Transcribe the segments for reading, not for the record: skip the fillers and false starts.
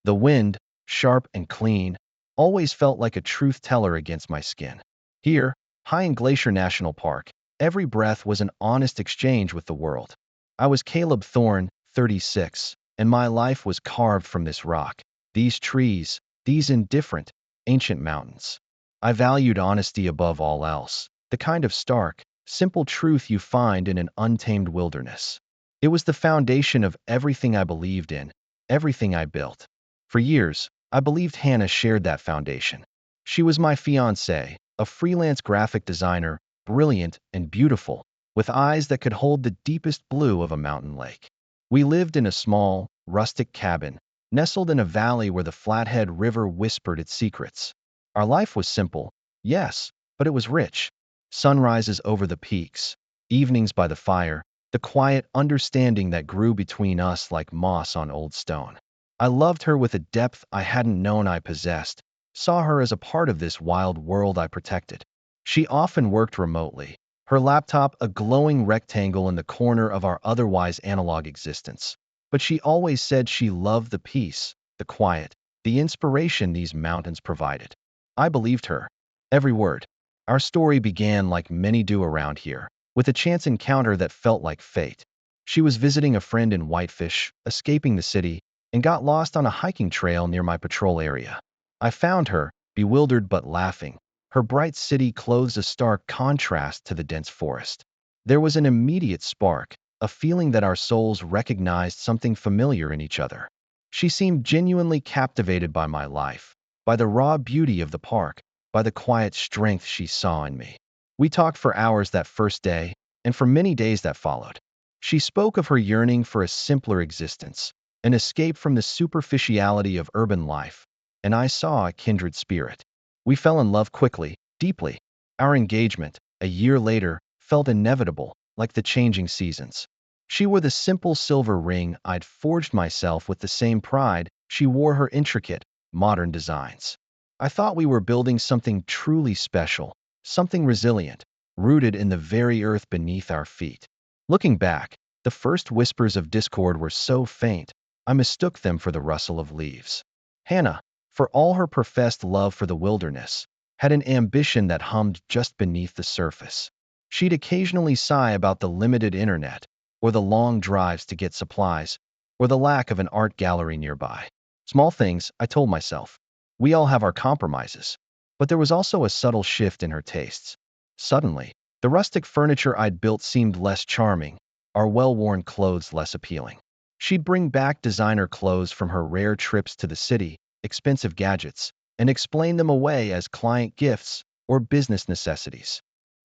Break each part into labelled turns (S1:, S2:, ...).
S1: The wind, sharp and clean, always felt like a truth teller against my skin. Here, high in Glacier National Park, every breath was an honest exchange with the world. I was Caleb Thorne, 36, and my life was carved from this rock, these trees, these indifferent, ancient mountains. I valued honesty above all else, the kind of stark, simple truth you find in an untamed wilderness. It was the foundation of everything I believed in, everything I built. For years, I believed Hannah shared that foundation. She was my fiancée, a freelance graphic designer, brilliant and beautiful, with eyes that could hold the deepest blue of a mountain lake. We lived in a small, rustic cabin, nestled in a valley where the Flathead River whispered its secrets. Our life was simple, yes, but it was rich. Sunrises over the peaks, evenings by the fire, the quiet understanding that grew between us like moss on old stone. I loved her with a depth I hadn't known I possessed, saw her as a part of this wild world I protected. She often worked remotely, her laptop a glowing rectangle in the corner of our otherwise analog existence. But she always said she loved the peace, the quiet, the inspiration these mountains provided. I believed her. Every word. Our story began like many do around here, with a chance encounter that felt like fate. She was visiting a friend in Whitefish, escaping the city, and got lost on a hiking trail near my patrol area. I found her, bewildered but laughing, her bright city clothes a stark contrast to the dense forest. There was an immediate spark, a feeling that our souls recognized something familiar in each other. She seemed genuinely captivated by my life, by the raw beauty of the park, by the quiet strength she saw in me. We talked for hours that first day, and for many days that followed. She spoke of her yearning for a simpler existence, an escape from the superficiality of urban life, and I saw a kindred spirit. We fell in love quickly, deeply. Our engagement, a year later, felt inevitable, like the changing seasons. She wore the simple silver ring I'd forged myself with the same pride she wore her intricate, modern designs. I thought we were building something truly special, something resilient, rooted in the very earth beneath our feet. Looking back, the first whispers of discord were so faint, I mistook them for the rustle of leaves. Hannah, for all her professed love for the wilderness, had an ambition that hummed just beneath the surface. She'd occasionally sigh about the limited internet, or the long drives to get supplies, or the lack of an art gallery nearby. Small things, I told myself. We all have our compromises. But there was also a subtle shift in her tastes. Suddenly, the rustic furniture I'd built seemed less charming, our well-worn clothes less appealing. She'd bring back designer clothes from her rare trips to the city, expensive gadgets, and explain them away as client gifts or business necessities.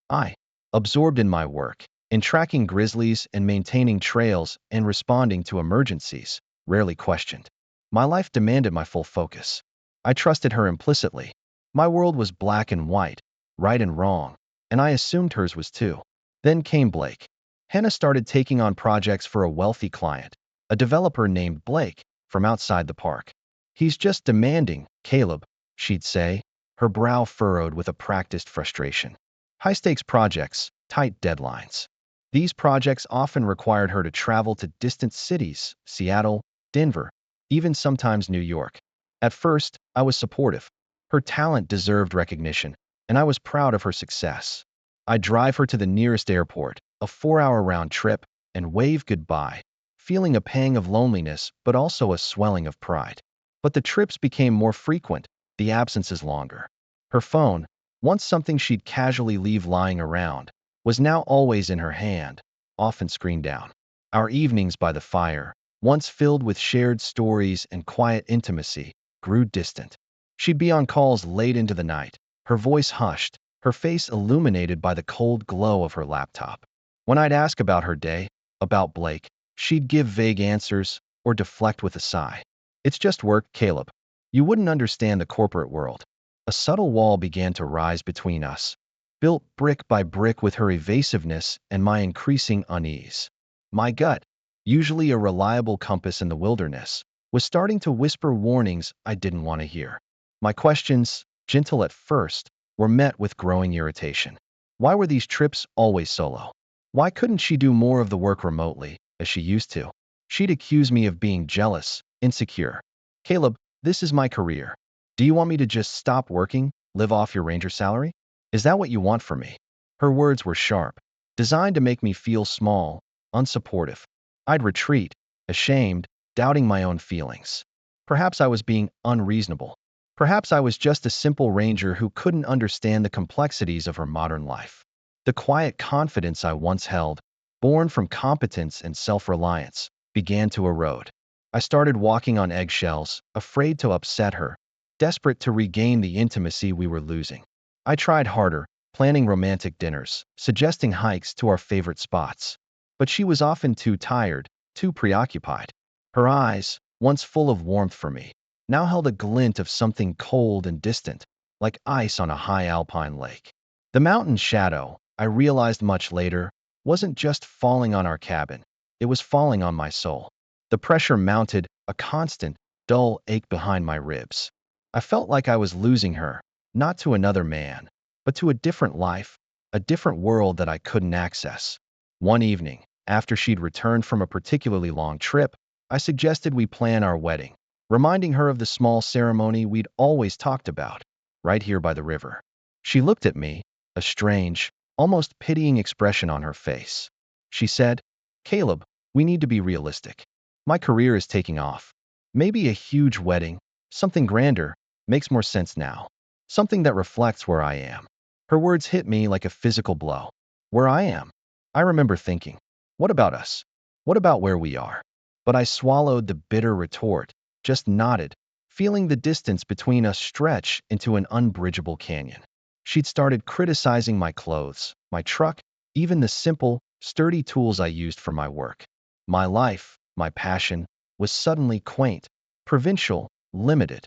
S1: I, absorbed in my work, in tracking grizzlies and maintaining trails and responding to emergencies, rarely questioned. My life demanded my full focus. I trusted her implicitly. My world was black and white, right and wrong, and I assumed hers was too. Then came Blake. Hannah started taking on projects for a wealthy client, a developer named Blake, from outside the park. He's just demanding, Caleb, she'd say, her brow furrowed with a practiced frustration. High-stakes projects, tight deadlines. These projects often required her to travel to distant cities, Seattle, Denver, even sometimes New York. At first, I was supportive. Her talent deserved recognition, and I was proud of her success. I'd drive her to the nearest airport, a 4-hour round trip, and wave goodbye, feeling a pang of loneliness but also a swelling of pride. But the trips became more frequent, the absences longer. Her phone, once something she'd casually leave lying around, was now always in her hand, often screened down. Our evenings by the fire, once filled with shared stories and quiet intimacy, grew distant. She'd be on calls late into the night, her voice hushed, her face illuminated by the cold glow of her laptop. When I'd ask about her day, about Blake, she'd give vague answers or deflect with a sigh. It's just work, Caleb. You wouldn't understand the corporate world. A subtle wall began to rise between us, built brick by brick with her evasiveness and my increasing unease. My gut, usually a reliable compass in the wilderness, was starting to whisper warnings I didn't want to hear. My questions, gentle at first, were met with growing irritation. Why were these trips always solo? Why couldn't she do more of the work remotely, as she used to? She'd accuse me of being jealous, insecure. Caleb, This is my career. Do you want me to just stop working, live off your ranger salary? Is that what you want from me? Her words were sharp, designed to make me feel small, unsupportive. I'd retreat, ashamed, doubting my own feelings. Perhaps I was being unreasonable. Perhaps I was just a simple ranger who couldn't understand the complexities of her modern life. The quiet confidence I once held, born from competence and self-reliance, began to erode. I started walking on eggshells, afraid to upset her, desperate to regain the intimacy we were losing. I tried harder, planning romantic dinners, suggesting hikes to our favorite spots. But she was often too tired, too preoccupied. Her eyes, once full of warmth for me, now held a glint of something cold and distant, like ice on a high alpine lake. The mountain shadow, I realized much later, wasn't just falling on our cabin, it was falling on my soul. The pressure mounted, a constant, dull ache behind my ribs. I felt like I was losing her, not to another man, but to a different life, a different world that I couldn't access. One evening, after she'd returned from a particularly long trip, I suggested we plan our wedding, reminding her of the small ceremony we'd always talked about, right here by the river. She looked at me, a strange, almost pitying expression on her face. She said, "Caleb, we need to be realistic. My career is taking off. Maybe a huge wedding, something grander, makes more sense now. Something that reflects where I am." Her words hit me like a physical blow. Where I am? I remember thinking, what about us? What about where we are? But I swallowed the bitter retort, just nodded, feeling the distance between us stretch into an unbridgeable canyon. She'd started criticizing my clothes, my truck, even the simple, sturdy tools I used for my work. My life, my passion, was suddenly quaint, provincial, limited.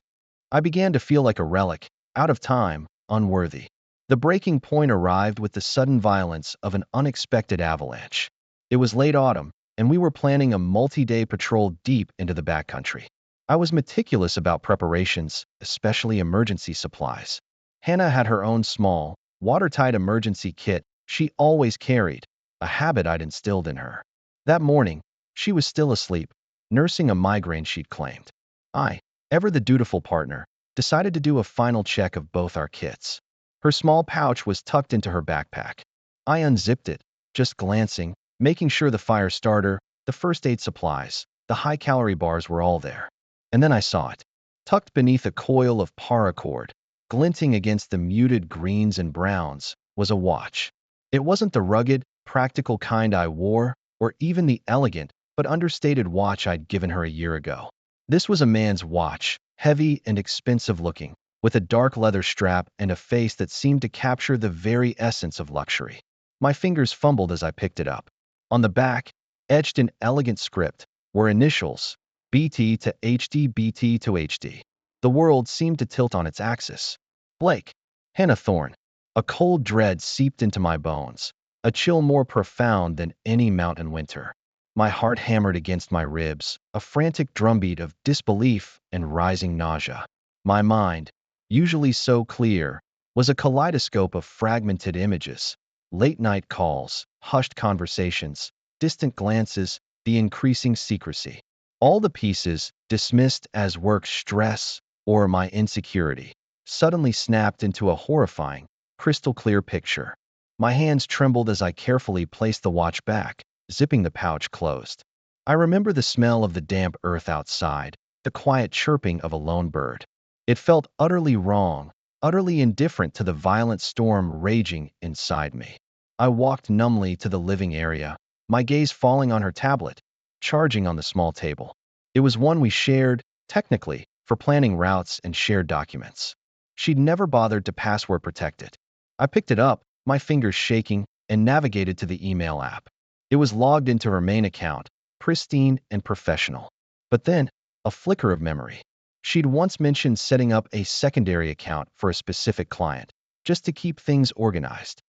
S1: I began to feel like a relic, out of time, unworthy. The breaking point arrived with the sudden violence of an unexpected avalanche. It was late autumn, and we were planning a multi-day patrol deep into the backcountry. I was meticulous about preparations, especially emergency supplies. Hannah had her own small, watertight emergency kit she always carried, a habit I'd instilled in her. That morning, she was still asleep, nursing a migraine she'd claimed. I, ever the dutiful partner, decided to do a final check of both our kits. Her small pouch was tucked into her backpack. I unzipped it, just glancing, making sure the fire starter, the first aid supplies, the high-calorie bars were all there. And then I saw it. Tucked beneath a coil of paracord, glinting against the muted greens and browns, was a watch. It wasn't the rugged, practical kind I wore, or even the elegant, but understated watch I'd given her a year ago. This was a man's watch, heavy and expensive looking, with a dark leather strap and a face that seemed to capture the very essence of luxury. My fingers fumbled as I picked it up. On the back, etched in elegant script, were initials, BT to HD, BT to HD. The world seemed to tilt on its axis. Blake. Hannah Thorne. A cold dread seeped into my bones, a chill more profound than any mountain winter. My heart hammered against my ribs, a frantic drumbeat of disbelief and rising nausea. My mind, usually so clear, was a kaleidoscope of fragmented images, late-night calls, hushed conversations, distant glances, the increasing secrecy. All the pieces, dismissed as work stress or my insecurity, suddenly snapped into a horrifying, crystal-clear picture. My hands trembled as I carefully placed the watch back, zipping the pouch closed. I remember the smell of the damp earth outside, the quiet chirping of a lone bird. It felt utterly wrong, utterly indifferent to the violent storm raging inside me. I walked numbly to the living area, my gaze falling on her tablet, charging on the small table. It was one we shared, technically, for planning routes and shared documents. She'd never bothered to password protect it. I picked it up, my fingers shaking, and navigated to the email app. It was logged into her main account, pristine and professional. But then, a flicker of memory. She'd once mentioned setting up a secondary account for a specific client, just to keep things organized.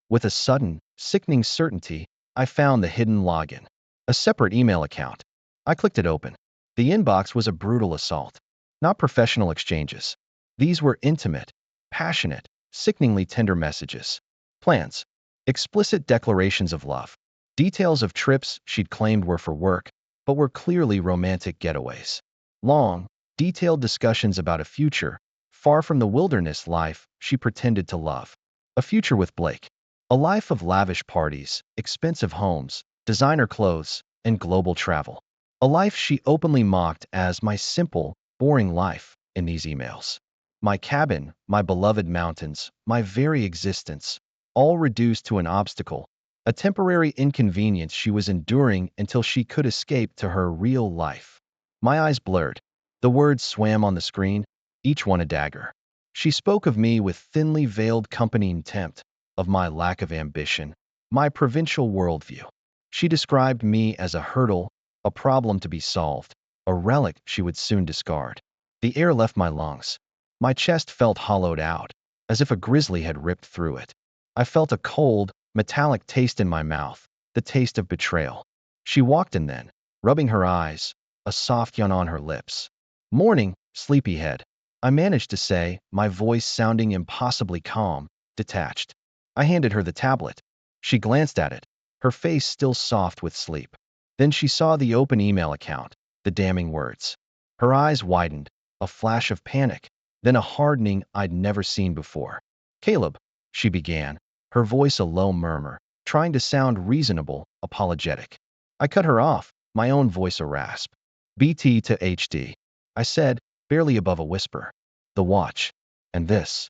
S1: With a sudden, sickening certainty, I found the hidden login. A separate email account. I clicked it open. The inbox was a brutal assault. Not professional exchanges. These were intimate, passionate, sickeningly tender messages. Plans. Explicit declarations of love. Details of trips she'd claimed were for work, but were clearly romantic getaways. Long, detailed discussions about a future, far from the wilderness life she pretended to love. A future with Blake. A life of lavish parties, expensive homes, designer clothes, and global travel. A life she openly mocked as my simple, boring life in these emails. My cabin, my beloved mountains, my very existence, all reduced to an obstacle, a temporary inconvenience she was enduring until she could escape to her real life. My eyes blurred. The words swam on the screen, each one a dagger. She spoke of me with thinly veiled contempt, of my lack of ambition, my provincial worldview. She described me as a hurdle, a problem to be solved, a relic she would soon discard. The air left my lungs. My chest felt hollowed out, as if a grizzly had ripped through it. I felt a cold, metallic taste in my mouth, the taste of betrayal. She walked in then, rubbing her eyes, a soft yawn on her lips. Morning, sleepyhead. I managed to say, my voice sounding impossibly calm, detached. I handed her the tablet. She glanced at it, her face still soft with sleep. Then she saw the open email account, the damning words. Her eyes widened, a flash of panic, then a hardening I'd never seen before. Caleb, she began, her voice a low murmur, trying to sound reasonable, apologetic. I cut her off, my own voice a rasp. BT to HD. I said, barely above a whisper. The watch. And this.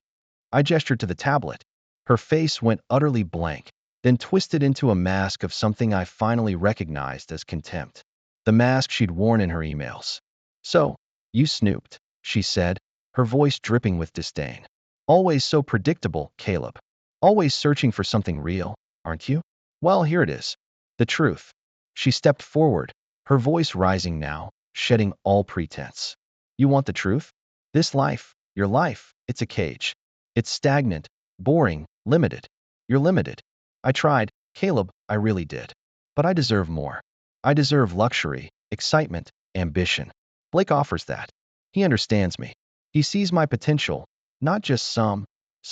S1: I gestured to the tablet. Her face went utterly blank, then twisted into a mask of something I finally recognized as contempt. The mask she'd worn in her emails. So, you snooped, she said, her voice dripping with disdain. Always so predictable, Caleb. Always searching for something real, aren't you? Well, here it is. The truth. She stepped forward, her voice rising now, shedding all pretense. You want the truth? This life, your life, it's a cage. It's stagnant, boring, limited. You're limited. I tried, Caleb, I really did. But I deserve more. I deserve luxury, excitement, ambition. Blake offers that. He understands me. He sees my potential, not just some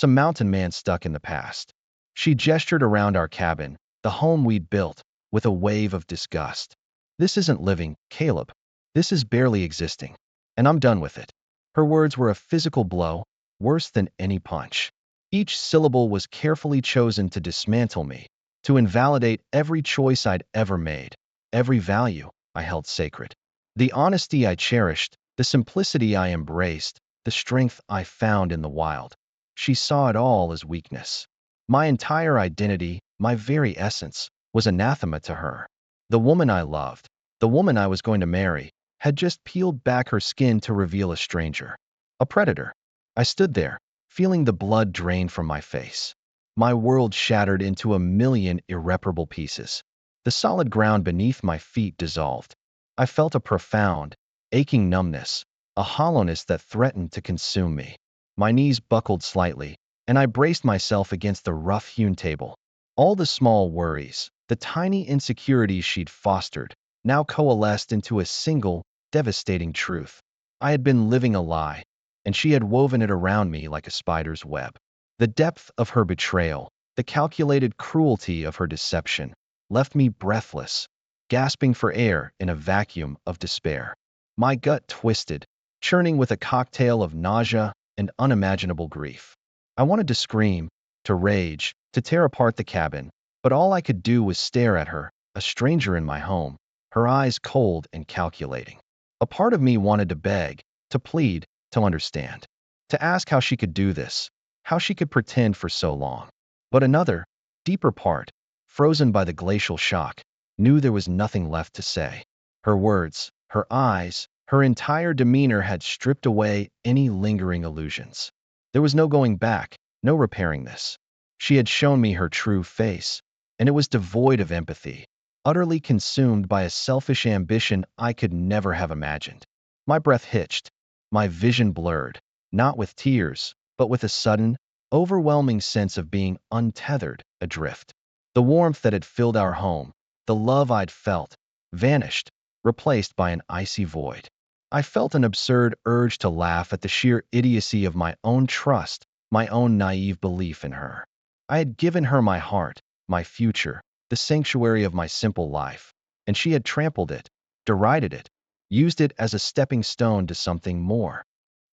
S1: mountain man stuck in the past. She gestured around our cabin, the home we'd built, with a wave of disgust. This isn't living, Caleb. This is barely existing. And I'm done with it. Her words were a physical blow, worse than any punch. Each syllable was carefully chosen to dismantle me, to invalidate every choice I'd ever made, every value I held sacred. The honesty I cherished, the simplicity I embraced, the strength I found in the wild. She saw it all as weakness. My entire identity, my very essence, was anathema to her. The woman I loved, the woman I was going to marry, had just peeled back her skin to reveal a stranger. A predator. I stood there, feeling the blood drain from my face. My world shattered into a million irreparable pieces. The solid ground beneath my feet dissolved. I felt a profound, aching numbness, a hollowness that threatened to consume me. My knees buckled slightly, and I braced myself against the rough-hewn table. All the small worries, the tiny insecurities she'd fostered, now coalesced into a single, devastating truth. I had been living a lie, and she had woven it around me like a spider's web. The depth of her betrayal, the calculated cruelty of her deception, left me breathless, gasping for air in a vacuum of despair. My gut twisted, churning with a cocktail of nausea and unimaginable grief. I wanted to scream, to rage, to tear apart the cabin, but all I could do was stare at her, a stranger in my home, her eyes cold and calculating. A part of me wanted to beg, to plead, to understand, to ask how she could do this, how she could pretend for so long. But another, deeper part, frozen by the glacial shock, knew there was nothing left to say. Her words, her eyes, her entire demeanor had stripped away any lingering illusions. There was no going back, no repairing this. She had shown me her true face, and it was devoid of empathy, utterly consumed by a selfish ambition I could never have imagined. My breath hitched, my vision blurred, not with tears, but with a sudden, overwhelming sense of being untethered, adrift. The warmth that had filled our home, the love I'd felt, vanished, replaced by an icy void. I felt an absurd urge to laugh at the sheer idiocy of my own trust, my own naive belief in her. I had given her my heart, my future, the sanctuary of my simple life, and she had trampled it, derided it, used it as a stepping stone to something more.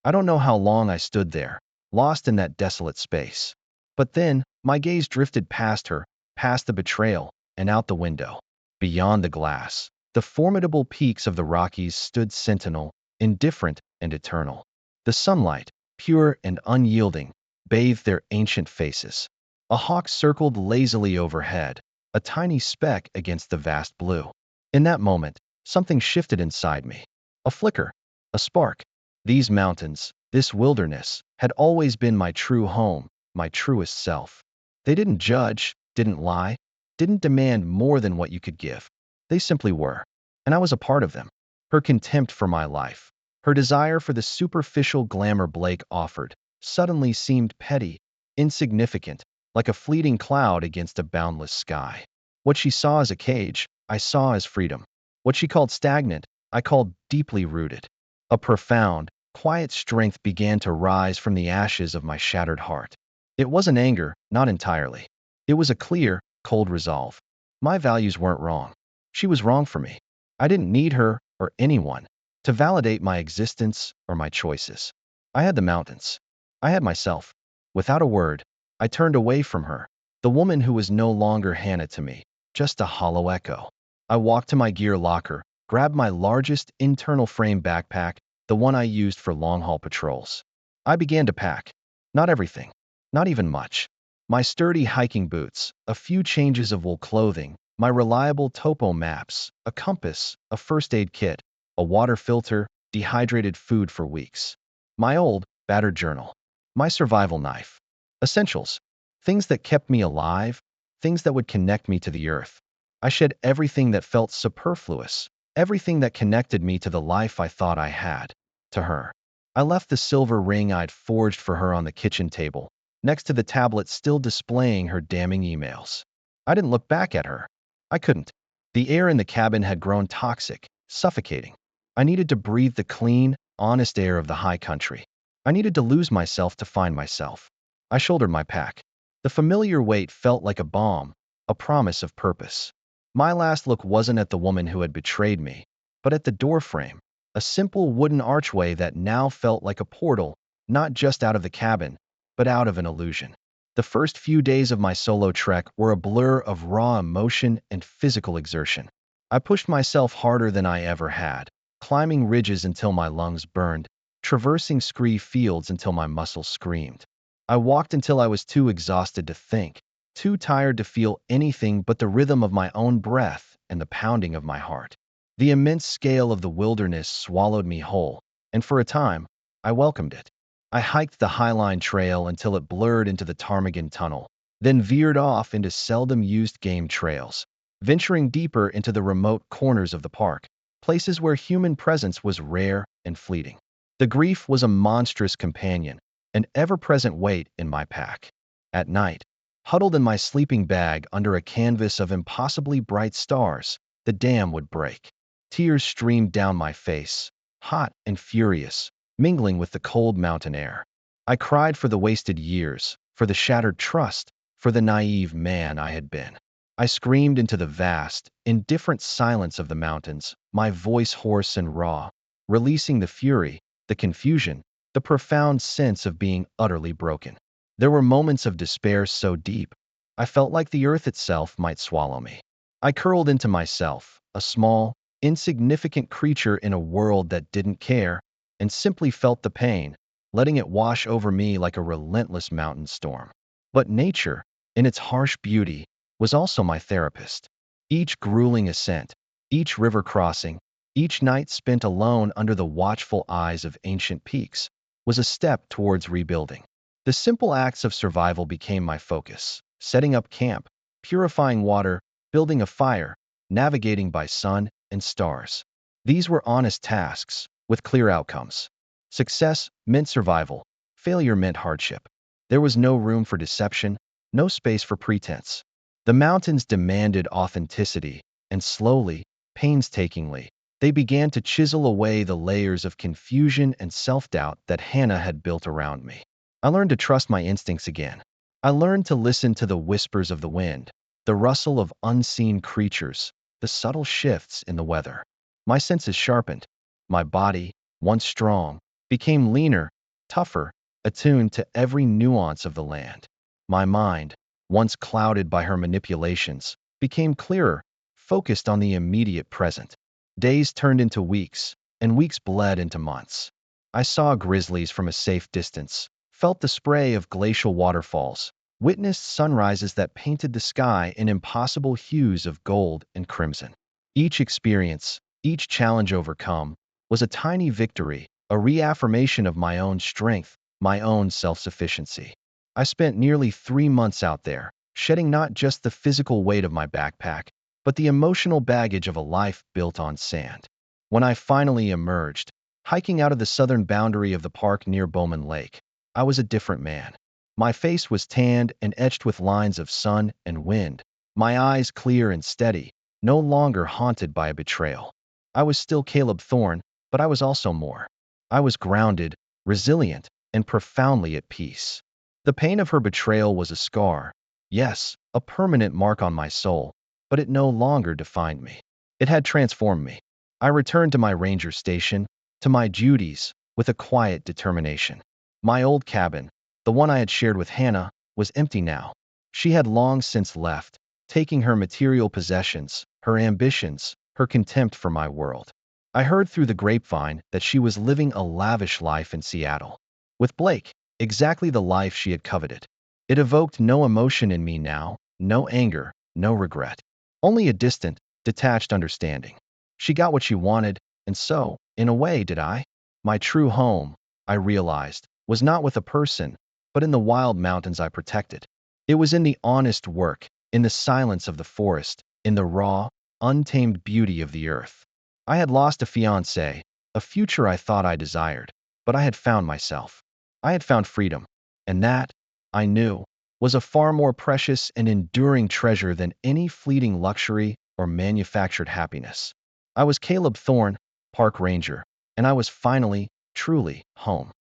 S1: I don't know how long I stood there, lost in that desolate space. But then, my gaze drifted past her, past the betrayal, and out the window. Beyond the glass, the formidable peaks of the Rockies stood sentinel, indifferent and eternal. The sunlight, pure and unyielding, bathed their ancient faces. A hawk circled lazily overhead, a tiny speck against the vast blue. In that moment, something shifted inside me. A flicker, a spark. These mountains, this wilderness, had always been my true home, my truest self. They didn't judge, didn't lie, didn't demand more than what you could give. They simply were. And I was a part of them. Her contempt for my life, her desire for the superficial glamour Blake offered, suddenly seemed petty, insignificant, like a fleeting cloud against a boundless sky. What she saw as a cage, I saw as freedom. What she called stagnant, I called deeply rooted. A profound, quiet strength began to rise from the ashes of my shattered heart. It wasn't anger, not entirely. It was a clear, cold resolve. My values weren't wrong. She was wrong for me. I didn't need her, or anyone, to validate my existence or my choices. I had the mountains. I had myself. Without a word, I turned away from her, the woman who was no longer Hannah to me, just a hollow echo. I walked to my gear locker, grabbed my largest internal frame backpack, the one I used for long-haul patrols. I began to pack. Not everything. Not even much. My sturdy hiking boots, a few changes of wool clothing, my reliable topo maps, a compass, a first aid kit, a water filter, dehydrated food for weeks. My old, battered journal. My survival knife. Essentials. Things that kept me alive, things that would connect me to the earth. I shed everything that felt superfluous, everything that connected me to the life I thought I had, to her. I left the silver ring I'd forged for her on the kitchen table, next to the tablet still displaying her damning emails. I didn't look back at her. I couldn't. The air in the cabin had grown toxic, suffocating. I needed to breathe the clean, honest air of the high country. I needed to lose myself to find myself. I shouldered my pack. The familiar weight felt like a balm, a promise of purpose. My last look wasn't at the woman who had betrayed me, but at the doorframe, a simple wooden archway that now felt like a portal, not just out of the cabin, but out of an illusion. The first few days of my solo trek were a blur of raw emotion and physical exertion. I pushed myself harder than I ever had, climbing ridges until my lungs burned, traversing scree fields until my muscles screamed. I walked until I was too exhausted to think, too tired to feel anything but the rhythm of my own breath and the pounding of my heart. The immense scale of the wilderness swallowed me whole, and for a time, I welcomed it. I hiked the Highline Trail until it blurred into the Ptarmigan Tunnel, then veered off into seldom-used game trails, venturing deeper into the remote corners of the park, places where human presence was rare and fleeting. The grief was a monstrous companion, an ever-present weight in my pack. At night, huddled in my sleeping bag under a canvas of impossibly bright stars, the dam would break. Tears streamed down my face, hot and furious, mingling with the cold mountain air. I cried for the wasted years, for the shattered trust, for the naive man I had been. I screamed into the vast, indifferent silence of the mountains, my voice hoarse and raw, releasing the fury, the confusion, the profound sense of being utterly broken. There were moments of despair so deep, I felt like the earth itself might swallow me. I curled into myself, a small, insignificant creature in a world that didn't care, and simply felt the pain, letting it wash over me like a relentless mountain storm. But nature, in its harsh beauty, was also my therapist. Each grueling ascent, each river crossing, each night spent alone under the watchful eyes of ancient peaks, was a step towards rebuilding. The simple acts of survival became my focus: setting up camp, purifying water, building a fire, navigating by sun and stars. These were honest tasks, with clear outcomes. Success meant survival, failure meant hardship. There was no room for deception, no space for pretense. The mountains demanded authenticity, and slowly, painstakingly, they began to chisel away the layers of confusion and self-doubt that Hannah had built around me. I learned to trust my instincts again. I learned to listen to the whispers of the wind, the rustle of unseen creatures, the subtle shifts in the weather. My senses sharpened. My body, once strong, became leaner, tougher, attuned to every nuance of the land. My mind, once clouded by her manipulations, became clearer, focused on the immediate present. Days turned into weeks, and weeks bled into months. I saw grizzlies from a safe distance, felt the spray of glacial waterfalls, witnessed sunrises that painted the sky in impossible hues of gold and crimson. Each experience, each challenge overcome, was a tiny victory, a reaffirmation of my own strength, my own self-sufficiency. I spent nearly 3 months out there, shedding not just the physical weight of my backpack, but the emotional baggage of a life built on sand. When I finally emerged, hiking out of the southern boundary of the park near Bowman Lake, I was a different man. My face was tanned and etched with lines of sun and wind, my eyes clear and steady, no longer haunted by a betrayal. I was still Caleb Thorne, but I was also more. I was grounded, resilient, and profoundly at peace. The pain of her betrayal was a scar, yes, a permanent mark on my soul, but it no longer defined me. It had transformed me. I returned to my ranger station, to my duties, with a quiet determination. My old cabin, the one I had shared with Hannah, was empty now. She had long since left, taking her material possessions, her ambitions, her contempt for my world. I heard through the grapevine that she was living a lavish life in Seattle. With Blake, exactly the life she had coveted. It evoked no emotion in me now, no anger, no regret. Only a distant, detached understanding. She got what she wanted, and so, in a way, did I. My true home, I realized, was not with a person, but in the wild mountains I protected. It was in the honest work, in the silence of the forest, in the raw, untamed beauty of the earth. I had lost a fiancé, a future I thought I desired, but I had found myself. I had found freedom, and that, I knew, was a far more precious and enduring treasure than any fleeting luxury or manufactured happiness. I was Caleb Thorne, park ranger, and I was finally, truly, home.